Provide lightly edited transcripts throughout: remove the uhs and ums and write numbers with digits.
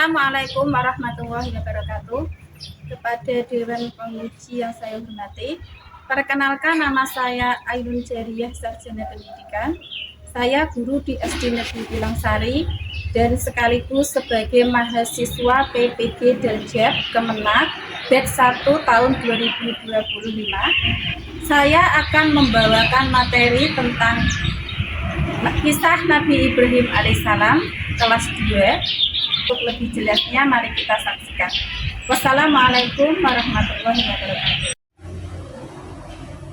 Assalamualaikum warahmatullahi wabarakatuh. Kepada Dewan Penguji yang saya hormati, perkenalkan nama saya Ainun Jariyah, Sarjana Pendidikan. Saya guru di SD Negeri Pilangsari dan sekaligus sebagai mahasiswa PPG Daljab Kemenak batch 1 tahun 2025. Saya akan membawakan materi tentang kisah Nabi Ibrahim alaihissalam kelas 2. Untuk lebih jelasnya mari kita saksikan. Wassalamualaikum warahmatullahi wabarakatuh.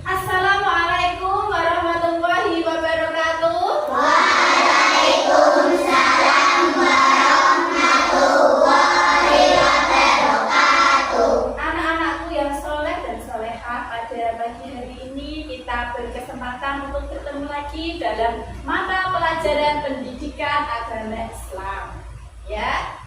Assalamualaikum warahmatullahi wabarakatuh. Waalaikumsalam warahmatullahi wabarakatuh. Anak-anakku yang soleh dan solehah, pada pagi hari ini kita berkesempatan untuk bertemu lagi dalam mata pelajaran pendidikan agama Islam. Ya,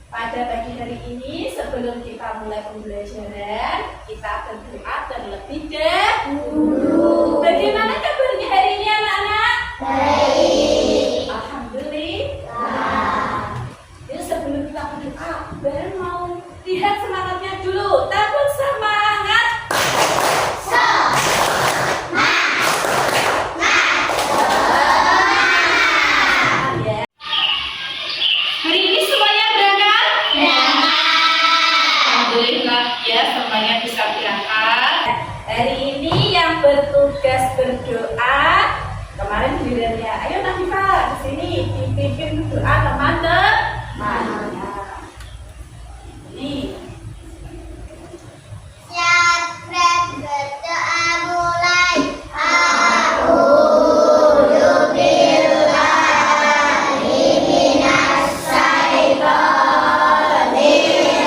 pada pagi hari ini sebelum kita mulai pembelajaran, kita berdoa terlebih dahulu. Bagaimana kabarnya hari ini anak-anak? Baik. Alhamdulillah. Jadi sebelum kita berdoa, baru mau lihat semangatnya dulu. Takut semangat. Hari ini semuanya berangkat? Alhamdulillah ya, semuanya bisa berangkat. Hari ini yang bertugas berdoa kemarin gilirannya. Ayo Nafifah ke sini dipimpin doa teman-teman. Ini Siap berdoa mulai. A'udzu billahi minas syaitonir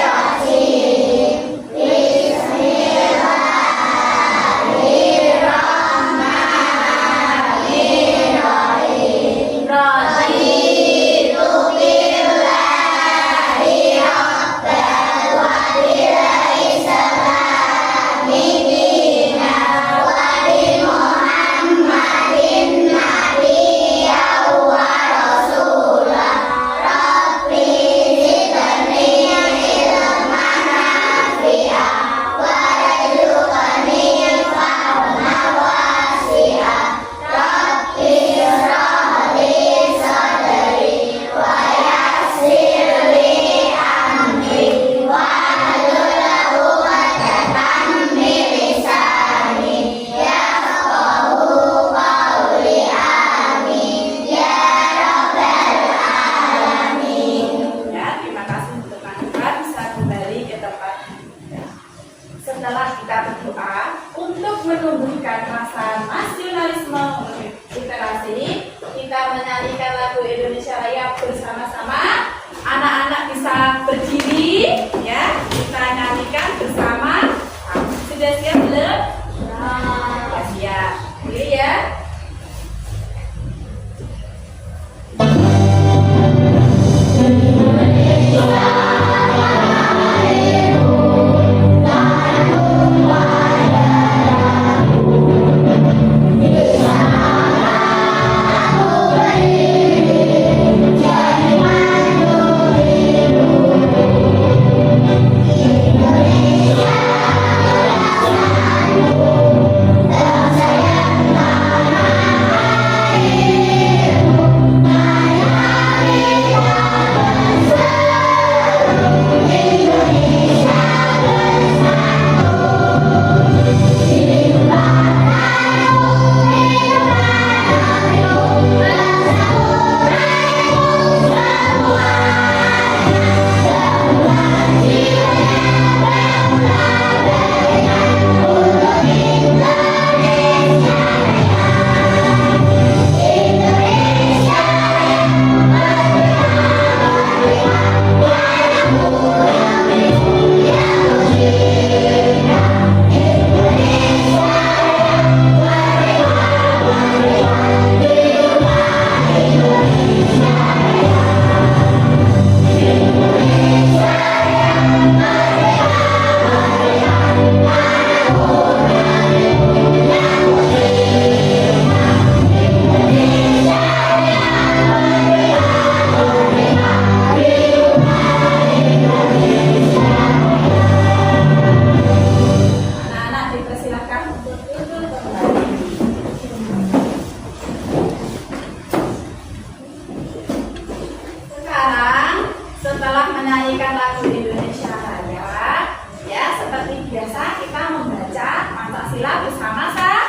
rajim. Bismillahirrahmanirrahim. Raditu billahi rabban wa billahi salami dinan wa bi Muhammadin nabiyyan wa rasulan. Rabbi zidni ilman nafi'an wa rzuqni fahman wasi'an. Rabbi shrah li sadri wa yassir li amri wahlul 'uqdatam min lisani yafqahu qawli. Amin ya rabbal alamin. ya, terima kasih untuk Nafifah, bisa kembali ke tempat. Setelah kita berdoa untuk menumbuhkan rasa nasionalisme literasi, kita menyanyikan lagu Indonesia Raya bersama-sama. Anak-anak bisa berdiri, ya. Kita nyanyikan bersama. Sudah siap belum? Ya, siap. Oke ya. Jangan menyanyikan lagu Indonesia Raya. Ya, seperti biasa kita membaca Pancasila bersama-sama.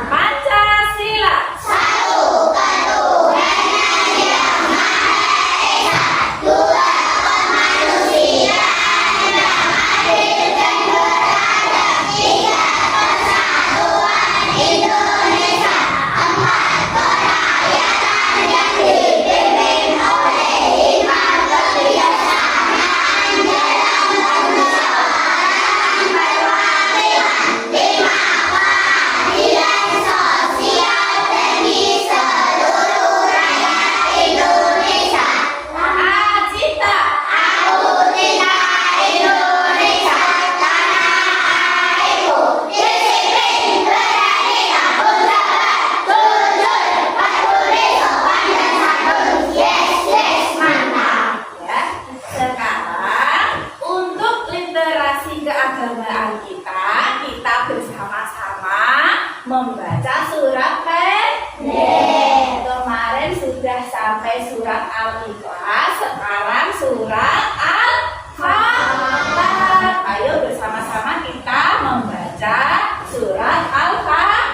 Pancasila. Satu ketuhanan yang Maha Esa, dua kemanusiaan yang adil dan beradab, tiga persatuan Indonesia, empat kerakyatan yang dipimpin oleh hikmat kebijaksanaan dalam bermusyawarah perwakilan, lima keadilan sosial bagi seluruh rakyat Indonesia. Cita. Aku cinta Indonesia, tanah airku, disiplin, berani, takut sabar, jujur, peduli, sopan dan santun. Yes, yes, mantap. Ya, sekarang untuk literasi keagamaan kita bersama-sama membaca surat Kemarin sudah sampai surat Al-Ikhlas, sekarang surat Al-Falaq. Ayo bersama-sama kita membaca surat Al-Falaq.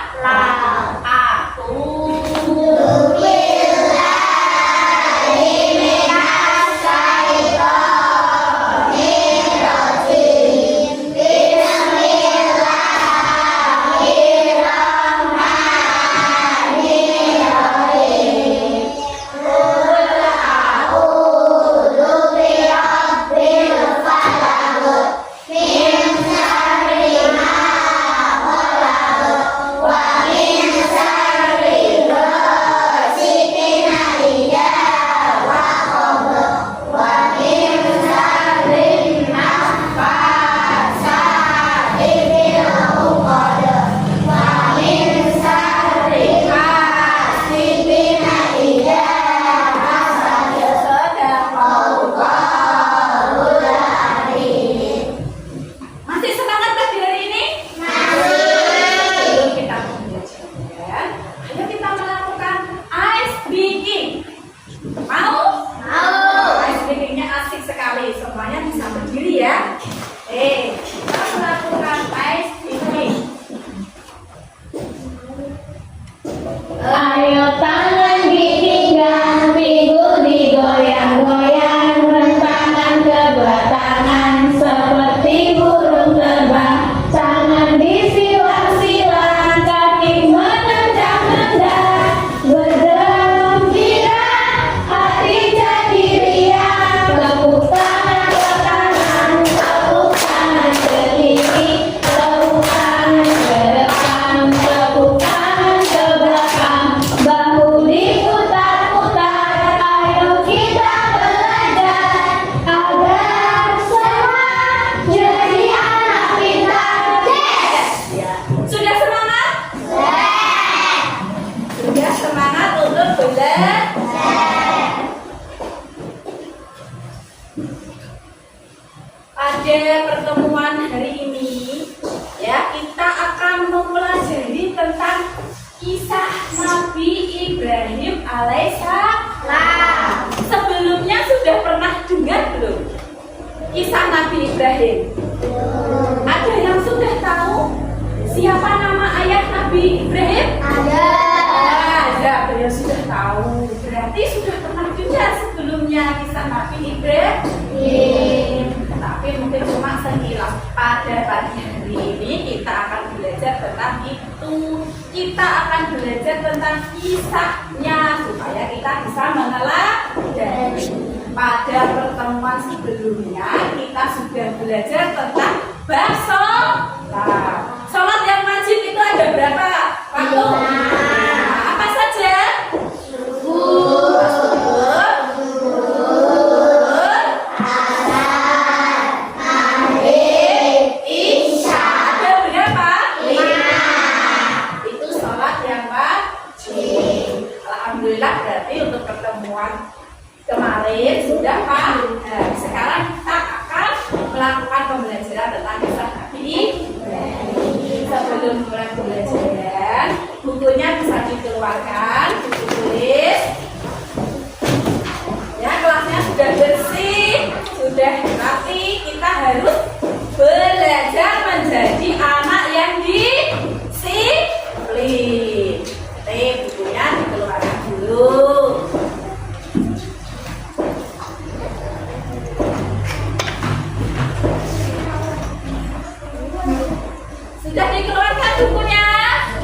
Masih semangat kan di hari ini? Masih. Kita belajar. Ayo kita melakukan ice breaking. Mau? Mau. Ice breakingnya asik sekali. Semuanya bisa berdiri ya. Kita melakukan ice breaking. Ayo tangan ditinggal, pinggul digoyang-goyang, rentangkan kedua tangan seperti burung terbang, tangan disilang-silang, kaki menendang-nendang, bergembira, hati jadi riang, tepuk tangan ke kanan, tepuk tangan ke kiri, tepuk tangan ke depan, tepuk tangan ke belakang, bahu diputar-putar, ayo kita belajar agar semua jadi anak pintar. Yes! Sudah semangat? Sudah semangat untuk belajar? Pada pertemuan hari ini, ya kita akan mempelajari tentang kisah Nabi Ibrahim alaihissalam. Sebelumnya sudah pernah dengar belum kisah Nabi Ibrahim? Ada yang sudah tahu siapa nama ayah Nabi Ibrahim? Ada, beliau sudah tahu. Berarti sudah pernah dengar sebelumnya kisah Nabi Ibrahim. Tapi mungkin cuma sekilas. Pada pagi hari ini kita akan belajar tentang itu. Kita akan belajar tentang kisahnya supaya kita bisa meneladani. Pada pertemuan sebelumnya kita sudah belajar tentang sholat. Sholat yang wajib itu ada berapa? Waktu? Apa saja? Ada berapa? 5. Itu sholat yang wajib. Alhamdulillah berarti untuk pertemuan kemarin sudah paham. Sekarang kita akan melakukan pembelajaran tentang kisah Nabi Ibrahim. Sebelum mulai pembelajaran, bukunya sudah rapi, kita harus belajar menjadi anak yang disiplin. Bukunya dikeluarkan dulu. Sudah dikeluarkan bukunya?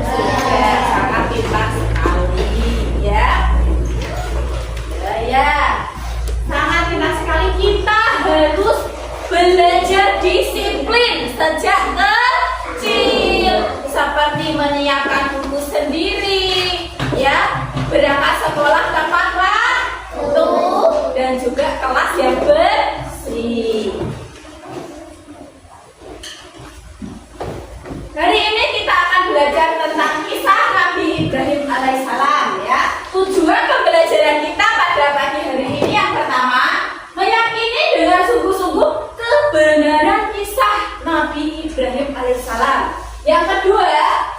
Sudah, sangat pintar sekali ya. Ya, sangat pintar sekali. Kita harus belajar disiplin sejak kecil, seperti menyiapkan buku sendiri, ya, berangkat sekolah tepat waktu, dan juga kelas yang bersih. Hari ini kita akan belajar tentang kisah Nabi Ibrahim alaihissalam, ya. Tujuan pembelajaran kita pada pagi hari ini yang pertama, meyakini dengan sungguh-sungguh kebenaran kisah Nabi Ibrahim alaihissalam. Yang kedua,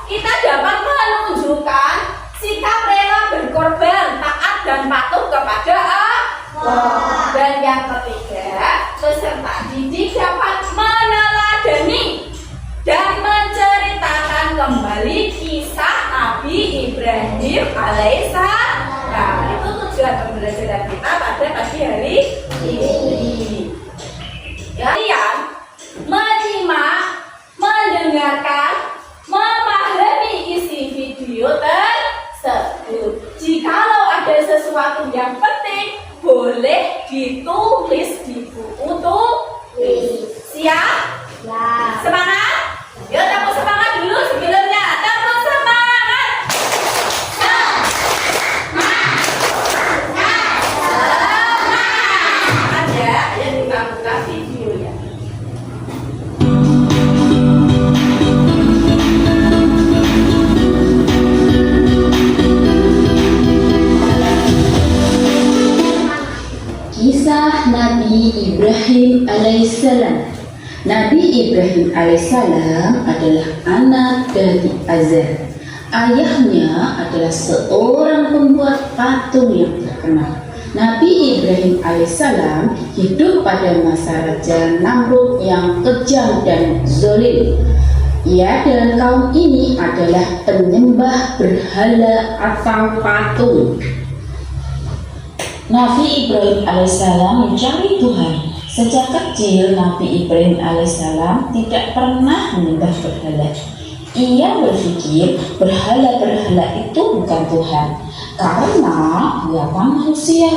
kita dapat menunjukkan sikap rela berkorban, taat dan patuh kepada Allah. Dan yang ketiga, peserta didik dapat meneladani dan menceritakan kembali kisah Nabi Ibrahim alaihissalam. Itu tujuan pembelajaran kita pada pagi hari ini. Kalian menyimak, mendengarkan, memahami isi video tersebut. Jikalau ada sesuatu yang penting, boleh ditulis di buku tulis. Siap? Semangat? Yuk tepuk semangat dulu sebelumnya. Tepuk semangat. Semangat ya. Ayo kita buka videonya. Kisah Nabi Ibrahim alaihissalam. Nabi Ibrahim alaihissalam adalah anak dari Azar. Ayahnya adalah seorang pembuat patung yang terkenal. Nabi Ibrahim alaihissalam hidup pada masa Raja Namrud yang kejam dan zalim. Ia dan kaum ini adalah penyembah berhala atau patung. Nabi Ibrahim alaihissalam mencari Tuhan. Sejak kecil Nabi Ibrahim alaihissalam tidak pernah menyembah berhala. Ia berpikir berhala-berhala itu bukan Tuhan karena buatan manusia.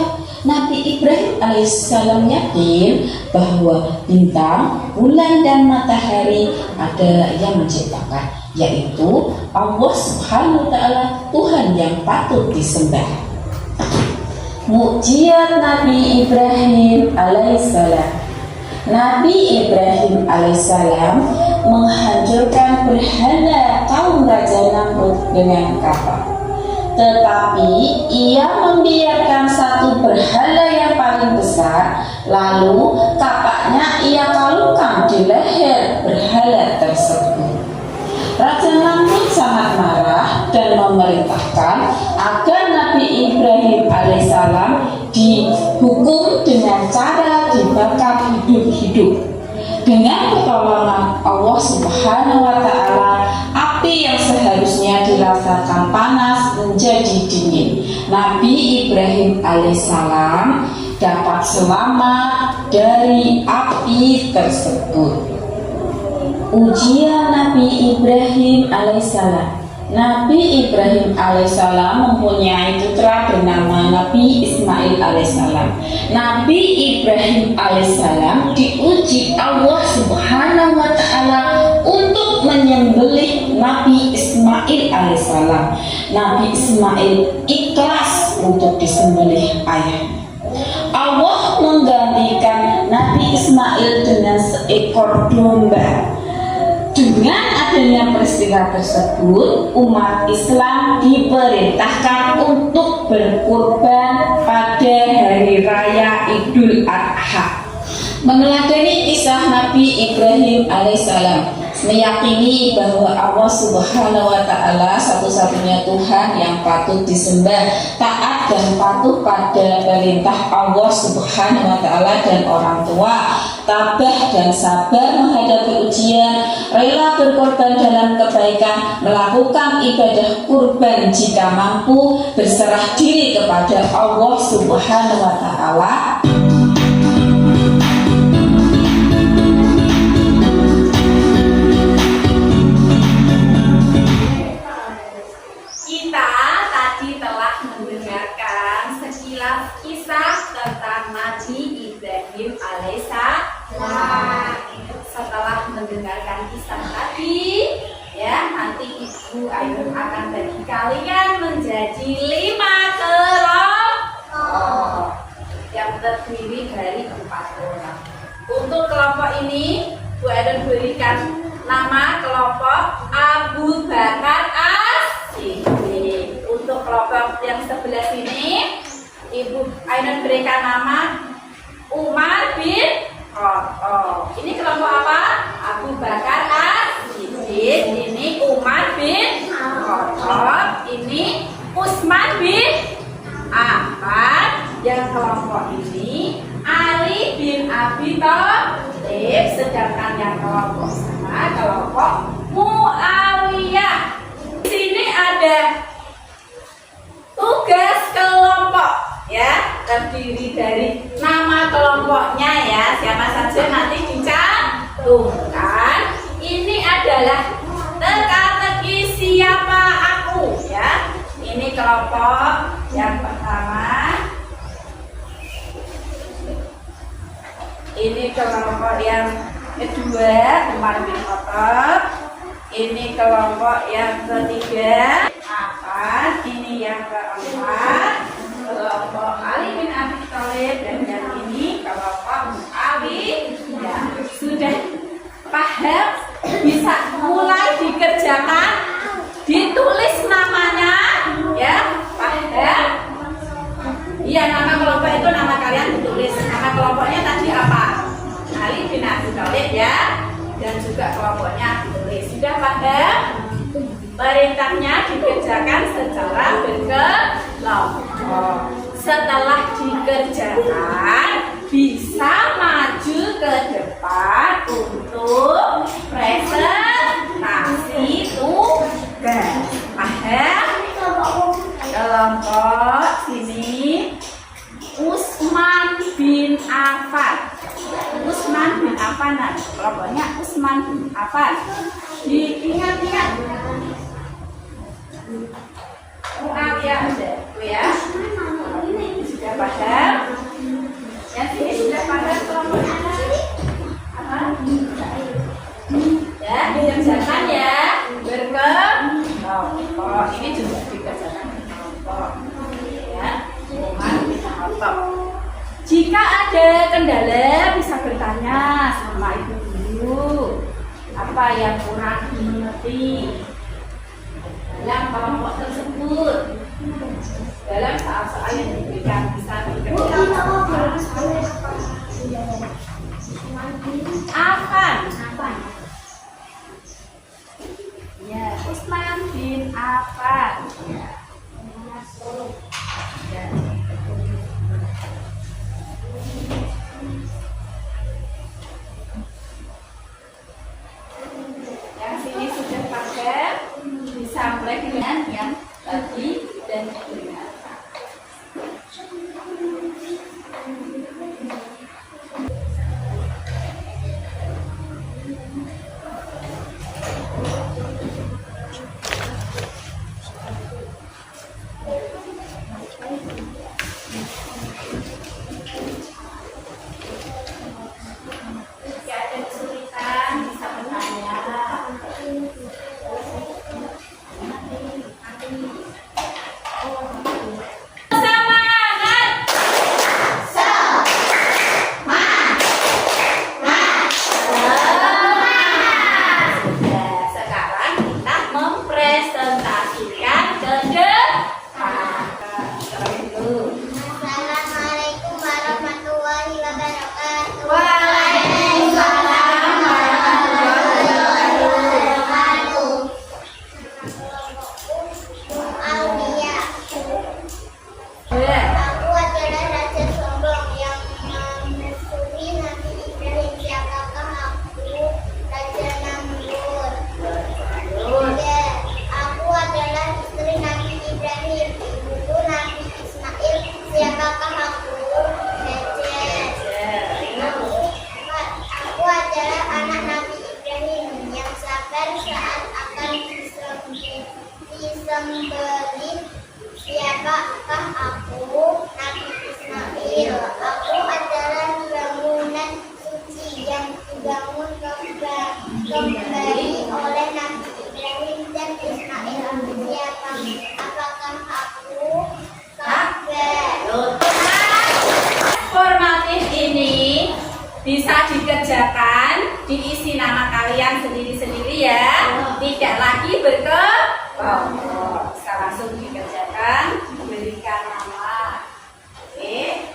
Nabi Ibrahim alaihissalam yakin bahwa bintang, bulan dan matahari ada yang menciptakan, yaitu Allah Subhanahu wa taala, Tuhan yang patut disembah. Mukjizat Nabi Ibrahim alaihissalam. Nabi Ibrahim alaihissalam menghancurkan berhala kaum Raja Namrud dengan kapal. Tetapi ia membiarkan satu berhala yang paling besar, lalu kapaknya ia kalungkan di leher berhala tersebut. Raja Namrud sangat marah dan memerintahkan agar Nabi Ibrahim alaihissalam dihukum dengan cara dibakar hidup-hidup. Dengan pertolongan Allah Subhanahu wa taala, api yang seharusnya dirasakan panas menjadi dingin. Nabi Ibrahim alaihissalam dapat selamat dari api tersebut. Ujian Nabi Ibrahim alaihissalam. Nabi Ibrahim alaihissalam mempunyai putra bernama Nabi Ismail alaihissalam. Nabi Ibrahim alaihissalam diuji Allah Subhanahu wa taala untuk menyembelih Nabi Ismail alaihissalam. Nabi Ismail ikhlas untuk disembelih ayahnya. Allah menggantikan Nabi Ismail dengan seekor domba. Dengan adanya peristiwa tersebut, umat Islam diperintahkan untuk berkurban pada hari raya Idul Adha. Meneladani kisah Nabi Ibrahim alaihissalam, meyakini bahwa Allah Subhanahu wa Ta'ala satu-satunya Tuhan yang patut disembah, taat dan patuh pada perintah Allah Subhanahu wa Ta'ala dan orang tua, tabah dan sabar menghadapi ujian, rela berkorban dalam kebaikan, melakukan ibadah kurban jika mampu, berserah diri kepada Allah Subhanahu wa Ta'ala. Kita tadi telah mendengarkan sekilas kisah tentang Nabi Ibrahim alaihissalam. Setelah mendengarkan kisah tadi, ya nanti Ibu Ainun akan bagi kalian menjadi 5 kelompok yang terdiri dari 4 orang. Untuk kelompok ini, Bu Ainun berikan nama kelompok Abu Bakar As-Siddiq. Untuk kelompok yang sebelah sini, Ibu Ainun berikan nama Umar bin Khattab. Ini kelompok apa? Abu Bakar As-Siddiq. Ini Umar bin Khattab. Ini Utsman bin Affan. Yang kelompok ini Ali bin Abi Thalib. Sedangkan yang kelompok sana kelompok Muawiyah. Di sini ada tugas kelompok, ya, terdiri dari nama kelompoknya, ya, siapa saja nanti dicantumkan. Ini adalah teka-teki siapa aku, ya. Ini kelompok yang pertama. Ini kelompok yang kedua, Umar bin Khattab. Ini kelompok yang ketiga, Affan. Ini yang keempat, kelompok Ali bin Abi Thalib. Dan yang ini kelompok Muawiyah. Sudah paham? Bisa mulai dikerjakan, ditulis namanya, ya, paham? Iya, nama kelompok itu nama kalian ditulis. Nama kelompoknya tadi apa? Ali bin Abi Thalib, ya. Dan juga kelompoknya ditulis. Sudah paham? Perintahnya dikerjakan secara berkelompok. Setelah dikerjakan, bisa maju ke depan untuk presentasi tugas. Paham? Kelompok sini Utsman bin Affan. Utsman bin Affan, kelompoknya Utsman bin Affan. Diingat-ingat. Muawiyah ada, ya. Sudah paham? Yang sini sudah paham kelompoknya? Apa? Ya, dikerjakan ya. Berkelompok. Ini juga dikerjakan berkelompok. Ya, jika ada kendala bisa bertanya sama ibu guru apa yang kurang dimengerti dalam kelompok tersebut. Dalam soal-soal yang diberikan bisa dikerjakan. Affan. Ya, Utsman bin Affan. Ya. Yang sini sudah pakai, disampaikan dengan yang tadi dan didengarkan. kembali. Siapakah aku? Nabi Ismail. Aku adalah bangunan suci yang dibangun kembali oleh Nabi Ibrahim dan Ismail. Apakah aku? Kafir. Formatif ini bisa dikerjakan, diisi nama kalian sendiri-sendiri ya. Tidak lagi berkelompok. Bisa langsung dikerjakan, berikan nama. Oke.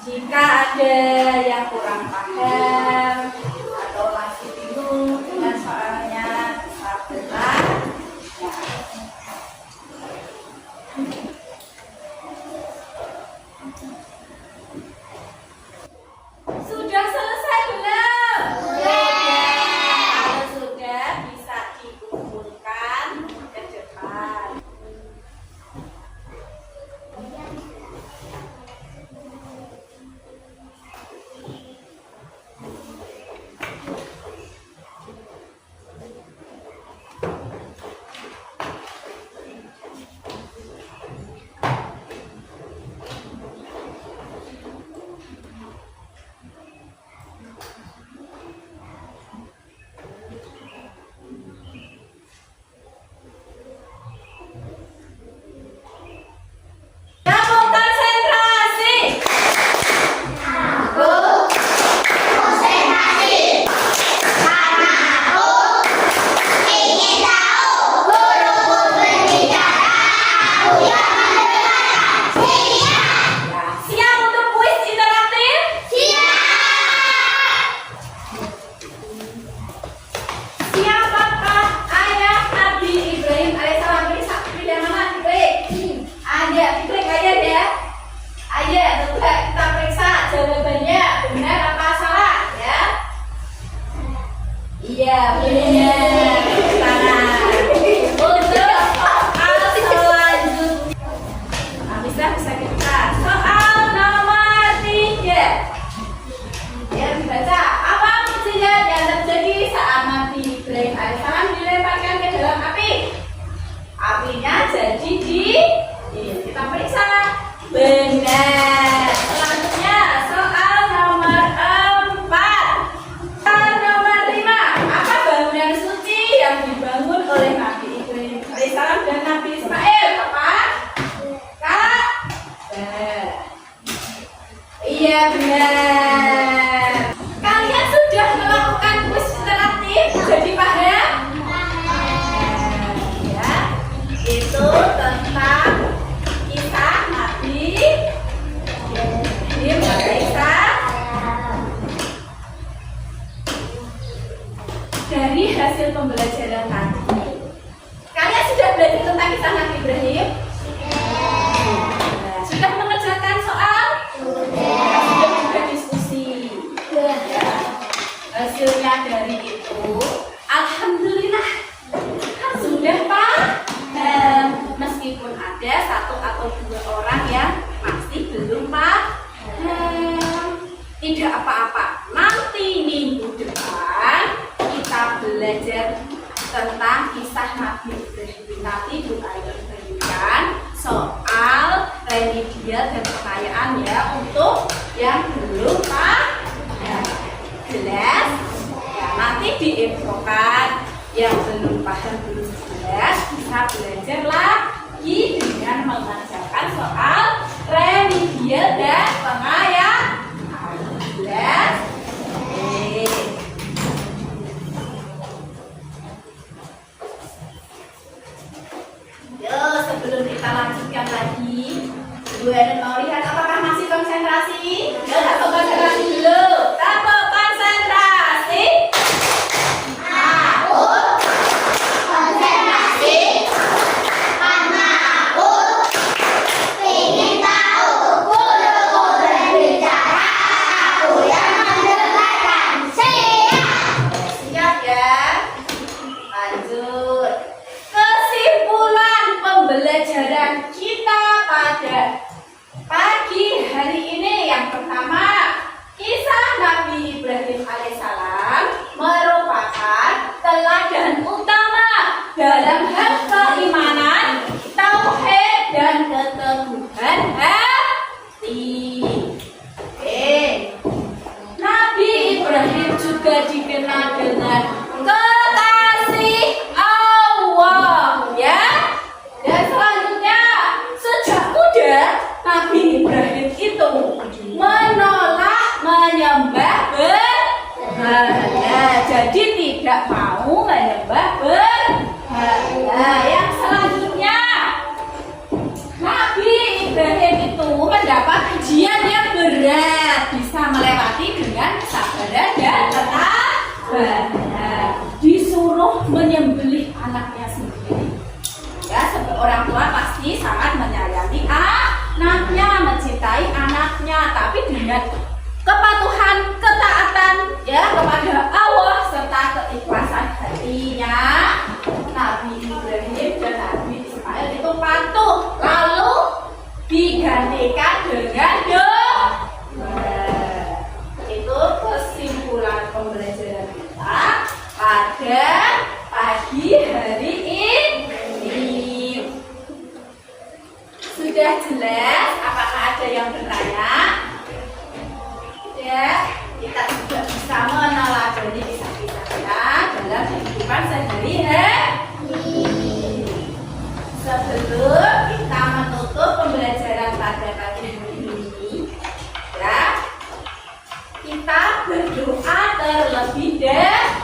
Jika ada yang kurang paham atau masih bingung dengan soalnya, bisa bertanya. Sudah selesai belum? Kalau sudah, bisa dikumpulkan ke depan. Kamu konsentrasi. Siap untuk kuis interaktif? Siapakah ayah Nabi Ibrahim alaihissalam? Bisa pilih mana diklik? Ada, diklik aja ya. Ayo, coba kita periksa jawabannya benar apa salah ya. Iya, benar. Tangan. Untuk soal selanjutnya. Nah, bisa kita. Soal nomor 3. Ya, dibaca. Apa mujizat yang terjadi saat Nabi Ibrahim alaihissalam dilemparkan ke dalam api? Apinya jadi kita periksa. Benar. Selanjutnya soal nomor 4. Soal nomor 5. Apa bangunan suci yang dibangun oleh Nabi Ibrahim alaihissalam dan Nabi Ismail? Apa? Kak? Benar. Iya, benar. Kalian sudah melakukan kuis interaktif? Jadi paham? Ya. Itu tentang kisah Nabi Ibrahim alaihissalam. Dari hasil pembelajaran tadi, kalian sudah belajar tentang kisah Nabi Ibrahim? Sudah mengerjakan soal? Sudah juga diskusi? Ya. Hasilnya dari itu, alhamdulillah sudah paham. Meskipun ada 1 atau 2 orang yang masih belum paham, tidak apa-apa. Nanti minggu depan kita belajar tentang kisah Nabi Ibrahim. Nanti Bu Ayu berikan soal remedial dan pertanyaan ya untuk yang belum paham. Jelas? Ya, nanti diinfokan yang belum paham belum jelas bisa belajar lagi dengan mengerjakan soal remedial dan pengayaan. Jelas? Oke. Yo, sebelum kita lanjutkan lagi, Bu Eden mau lihat apakah masih konsentrasi? Yo, tak konsentrasi dulu. Tampuk konsentrasi. Konsentrasi karena aku ingin tahu guru berbicara, aku yang mendengarkan. Siap ya? Lanjut. Kesimpulan pembelajaran kita pada pagi hari ini yang pertama, kisah tidak mau menyembah berhala. Yang selanjutnya, Nabi Ibrahim itu mendapat ujian yang berat, bisa melewati dengan kesabaran dan ketabahan. Disuruh menyembelih anaknya sendiri. Ya, sebagai orang tua pasti sangat menyayangi anaknya, mencintai anaknya, tapi dengan kepatuhan, ketaatan ya kepada Allah serta keikhlasan hatinya, Nabi Ibrahim dan Nabi Ismail itu patuh, lalu digantikan dengan doa. Itu kesimpulan pembelajaran kita pada pagi hari ini. Sudah jelas? Apakah ada yang bertanya? Ya, kita juga bisa meneladani kisah-kisahnya dalam kehidupan sehari-hari. Sebelum kita menutup pembelajaran pada pagi hari ini, ya, kita berdoa terlebih dahulu.